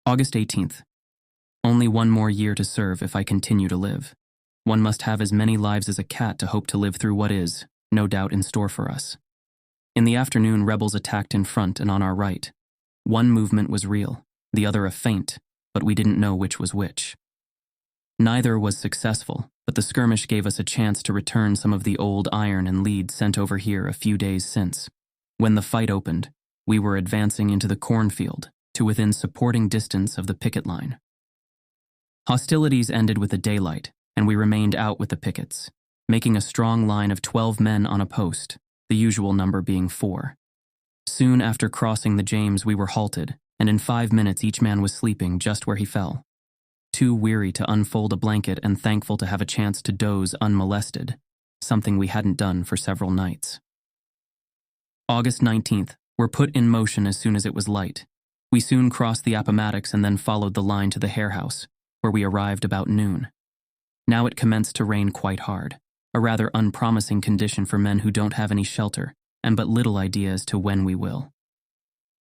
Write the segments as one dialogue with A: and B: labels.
A: August 18th. Only one more year to serve if I continue to live. One must have as many lives as a cat to hope to live through what is, no doubt, in store for us. In the afternoon, rebels attacked in front and on our right. One movement was real, the other a feint, but we didn't know which was which. Neither was successful, but the skirmish gave us a chance to return some of the old iron and lead sent over here a few days since. When the fight opened, we were advancing into the cornfield, to within supporting distance of the picket line. Hostilities ended with the daylight, and we remained out with the pickets, making a strong line of 12 men on a post, the usual number being 4. Soon after crossing the James, we were halted, and in 5 minutes each man was sleeping just where he fell. Too weary to unfold a blanket and thankful to have a chance to doze unmolested, something we hadn't done for several nights. August 19th, were put in motion as soon as it was light. We soon crossed the Appomattox and then followed the line to the Hare House, where we arrived about noon. Now it commenced to rain quite hard, a rather unpromising condition for men who don't have any shelter and but little idea as to when we will.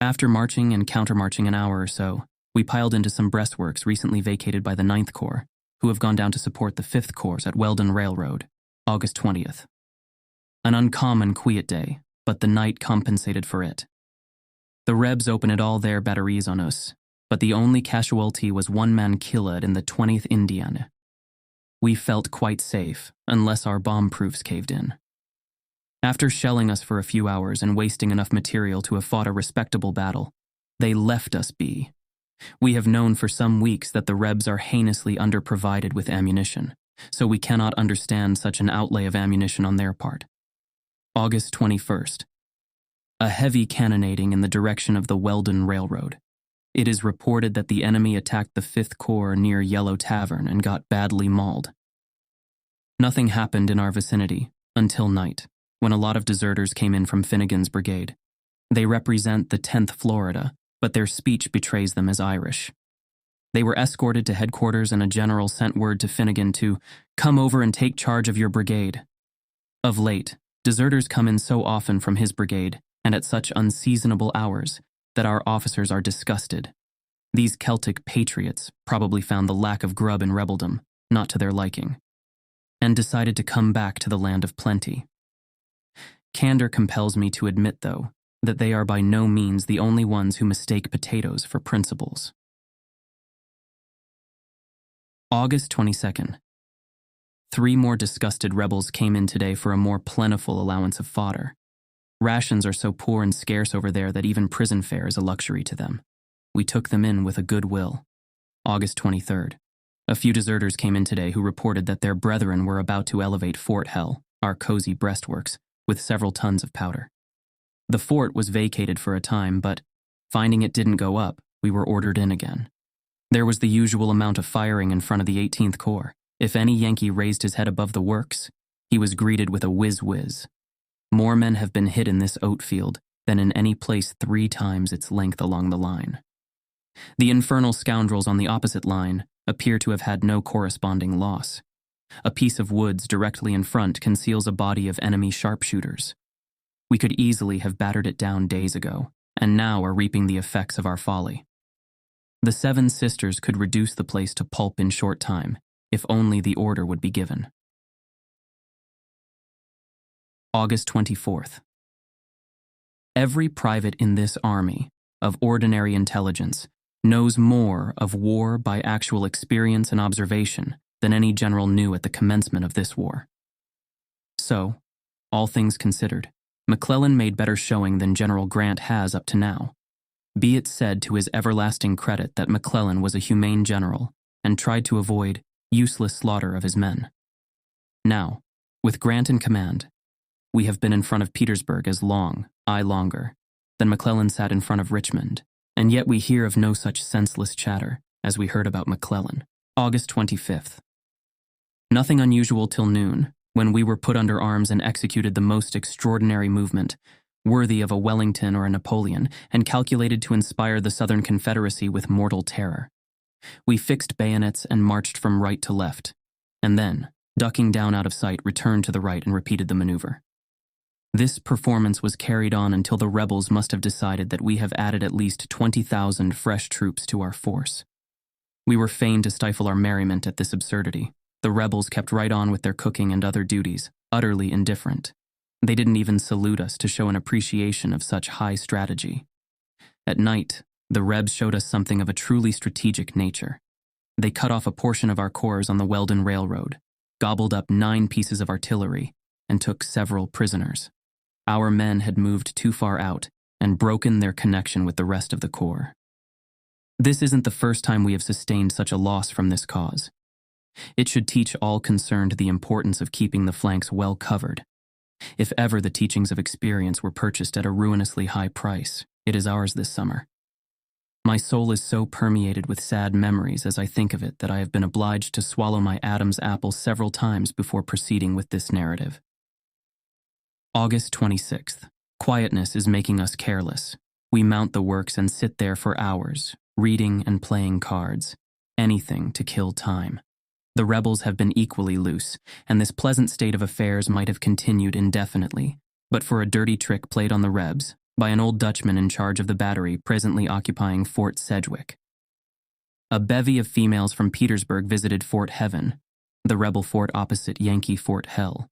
A: After marching and countermarching an hour or so, we piled into some breastworks recently vacated by the 9th Corps, who have gone down to support the 5th Corps at Weldon Railroad, August 20th. An uncommon quiet day, but the night compensated for it. The Rebs opened all their batteries on us, but the only casualty was one man killed in the 20th Indiana. We felt quite safe, unless our bomb-proofs caved in. After shelling us for a few hours and wasting enough material to have fought a respectable battle, they left us be. We have known for some weeks that the Rebs are heinously underprovided with ammunition, so we cannot understand such an outlay of ammunition on their part. August 21st. A heavy cannonading in the direction of the Weldon Railroad. It is reported that the enemy attacked the 5th Corps near Yellow Tavern and got badly mauled. Nothing happened in our vicinity until night, when a lot of deserters came in from Finnegan's brigade. They represent the 10th Florida, but their speech betrays them as Irish. They were escorted to headquarters and a general sent word to Finnegan to come over and take charge of your brigade. Of late, deserters come in so often from his brigade and at such unseasonable hours that our officers are disgusted. These Celtic patriots probably found the lack of grub in rebeldom not to their liking, and decided to come back to the land of plenty. Candor compels me to admit, though, that they are by no means the only ones who mistake potatoes for principles. August 22nd. 3 more disgusted rebels came in today for a more plentiful allowance of fodder. Rations are so poor and scarce over there that even prison fare is a luxury to them. We took them in with a good will. August 23rd. A few deserters came in today who reported that their brethren were about to elevate Fort Hell, our cozy breastworks, with several tons of powder. The fort was vacated for a time, but, finding it didn't go up, we were ordered in again. There was the usual amount of firing in front of the 18th Corps. If any Yankee raised his head above the works, he was greeted with a whiz-whiz. More men have been hit in this oat field than in any place 3 times its length along the line. The infernal scoundrels on the opposite line appear to have had no corresponding loss. A piece of woods directly in front conceals a body of enemy sharpshooters. We could easily have battered it down days ago, and now are reaping the effects of our folly. The 7 Sisters could reduce the place to pulp in short time, if only the order would be given. August 24th. Every private in this army, of ordinary intelligence, knows more of war by actual experience and observation than any general knew at the commencement of this war. So, all things considered, McClellan made better showing than General Grant has up to now. Be it said to his everlasting credit that McClellan was a humane general and tried to avoid useless slaughter of his men. Now, with Grant in command, we have been in front of Petersburg as long, aye longer, than McClellan sat in front of Richmond, and yet we hear of no such senseless chatter as we heard about McClellan. August 25th. Nothing unusual till noon, when we were put under arms and executed the most extraordinary movement, worthy of a Wellington or a Napoleon, and calculated to inspire the Southern Confederacy with mortal terror. We fixed bayonets and marched from right to left, and then, ducking down out of sight, returned to the right and repeated the maneuver. This performance was carried on until the rebels must have decided that we have added at least 20,000 fresh troops to our force. We were fain to stifle our merriment at this absurdity. The rebels kept right on with their cooking and other duties, utterly indifferent. They didn't even salute us to show an appreciation of such high strategy. At night, the Rebs showed us something of a truly strategic nature. They cut off a portion of our corps on the Weldon Railroad, gobbled up 9 pieces of artillery, and took several prisoners. Our men had moved too far out and broken their connection with the rest of the corps. This isn't the first time we have sustained such a loss from this cause. It should teach all concerned the importance of keeping the flanks well covered. If ever the teachings of experience were purchased at a ruinously high price, it is ours this summer. My soul is so permeated with sad memories as I think of it that I have been obliged to swallow my Adam's apple several times before proceeding with this narrative. August 26th. Quietness is making us careless. We mount the works and sit there for hours, reading and playing cards. Anything to kill time. The rebels have been equally loose, and this pleasant state of affairs might have continued indefinitely, but for a dirty trick played on the Rebs by an old Dutchman in charge of the battery presently occupying Fort Sedgwick. A bevy of females from Petersburg visited Fort Heaven, the rebel fort opposite Yankee Fort Hell.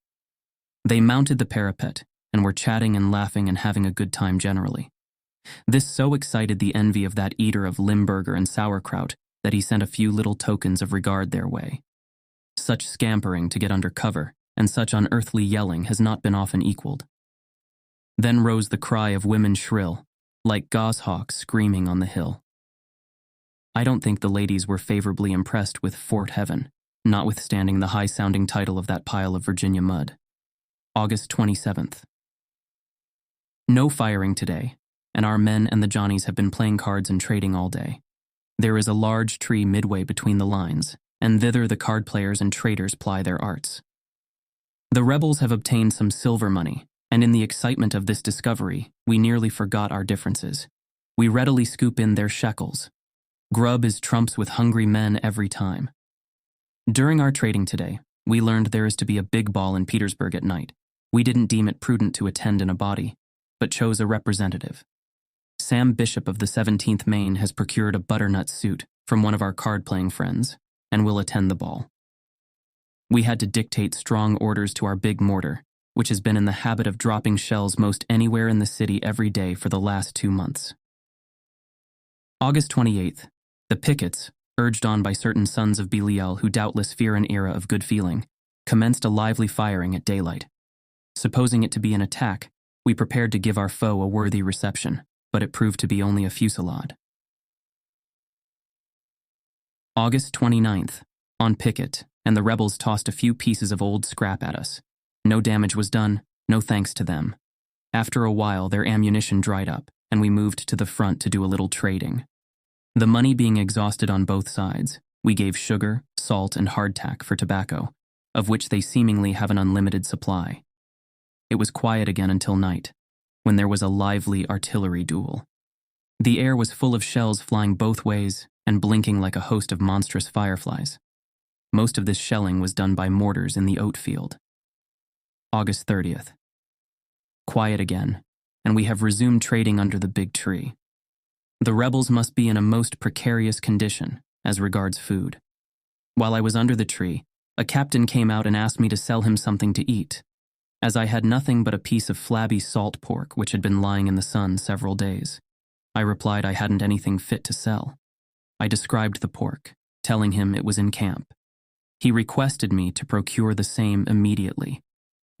A: They mounted the parapet and were chatting and laughing and having a good time generally. This so excited the envy of that eater of Limburger and sauerkraut that he sent a few little tokens of regard their way. Such scampering to get under cover and such unearthly yelling has not been often equaled. Then rose the cry of women shrill, like goshawks screaming on the hill. I don't think the ladies were favorably impressed with Fort Heaven, notwithstanding the high-sounding title of that pile of Virginia mud. August 27th. No firing today, and our men and the Johnnies have been playing cards and trading all day. There is a large tree midway between the lines, and thither the card players and traders ply their arts. The rebels have obtained some silver money, and in the excitement of this discovery, we nearly forgot our differences. We readily scoop in their shekels. Grub is trumps with hungry men every time. During our trading today, we learned there is to be a big ball in Petersburg at night. We didn't deem it prudent to attend in a body, but chose a representative. Sam Bishop of the 17th Maine has procured a butternut suit from one of our card-playing friends, and will attend the ball. We had to dictate strong orders to our big mortar, which has been in the habit of dropping shells most anywhere in the city every day for the last 2 months. August 28th. The pickets, urged on by certain sons of Belial who doubtless fear an era of good feeling, commenced a lively firing at daylight. Supposing it to be an attack, we prepared to give our foe a worthy reception, but it proved to be only a fusillade. August 29th. On picket, and the rebels tossed a few pieces of old scrap at us. No damage was done, no thanks to them. After a while, their ammunition dried up, and we moved to the front to do a little trading. The money being exhausted on both sides, we gave sugar, salt, and hardtack for tobacco, of which they seemingly have an unlimited supply. It was quiet again until night, when there was a lively artillery duel. The air was full of shells flying both ways and blinking like a host of monstrous fireflies. Most of this shelling was done by mortars in the oat field. August 30th. Quiet again, and we have resumed trading under the big tree. The rebels must be in a most precarious condition as regards food. While I was under the tree, a captain came out and asked me to sell him something to eat, as I had nothing but a piece of flabby salt pork which had been lying in the sun several days. I replied I hadn't anything fit to sell. I described the pork, telling him it was in camp. He requested me to procure the same immediately.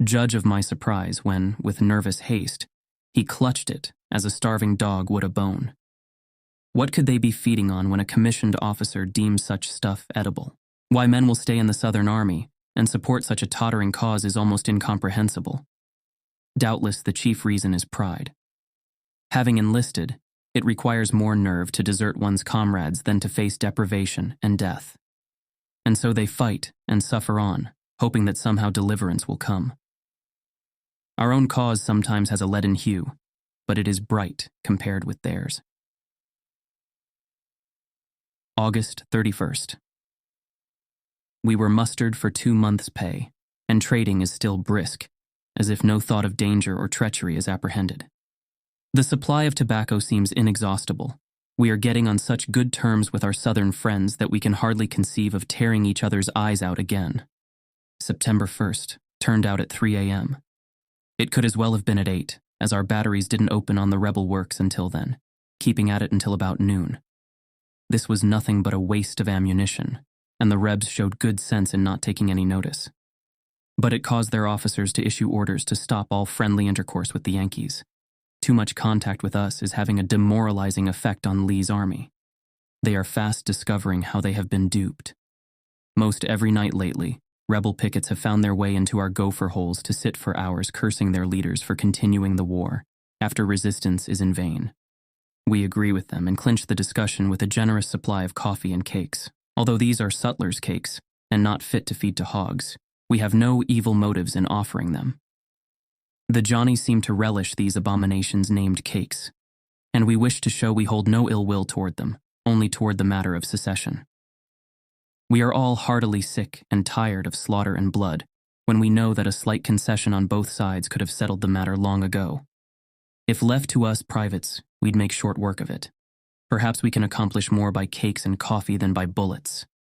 A: Judge of my surprise when, with nervous haste, he clutched it as a starving dog would a bone. What could they be feeding on when a commissioned officer deems such stuff edible? Why men will stay in the Southern Army and support such a tottering cause is almost incomprehensible. Doubtless the chief reason is pride. Having enlisted, it requires more nerve to desert one's comrades than to face deprivation and death. And so they fight and suffer on, hoping that somehow deliverance will come. Our own cause sometimes has a leaden hue, but it is bright compared with theirs. August 31st. We were mustered for 2 months' pay, and trading is still brisk. as if no thought of danger or treachery is apprehended. The supply of tobacco seems inexhaustible. We are getting on such good terms with our southern friends that we can hardly conceive of tearing each other's eyes out again. September 1st turned out at 3 a.m. It could as well have been at 8, as our batteries didn't open on the rebel works until then, keeping at it until about noon. This was nothing but a waste of ammunition, and the Rebs showed good sense in not taking any notice. But it caused their officers to issue orders to stop all friendly intercourse with the Yankees. Too much contact with us is having a demoralizing effect on Lee's army. They are fast discovering how they have been duped. Most every night lately, rebel pickets have found their way into our gopher holes to sit for hours cursing their leaders for continuing the war, after resistance is in vain. We agree with them and clinch the discussion with a generous supply of coffee and cakes. Although these are sutlers' cakes, and not fit to feed to hogs, we have no evil motives in offering them. The Johnnies seem to relish these abominations named cakes, and we wish to show we hold no ill will toward them, only toward the matter of secession. We are all heartily sick and tired of slaughter and blood, when we know that a slight concession on both sides could have settled the matter long ago. If left to us privates, we'd make short work of it. Perhaps we can accomplish more by cakes and coffee than by bullets.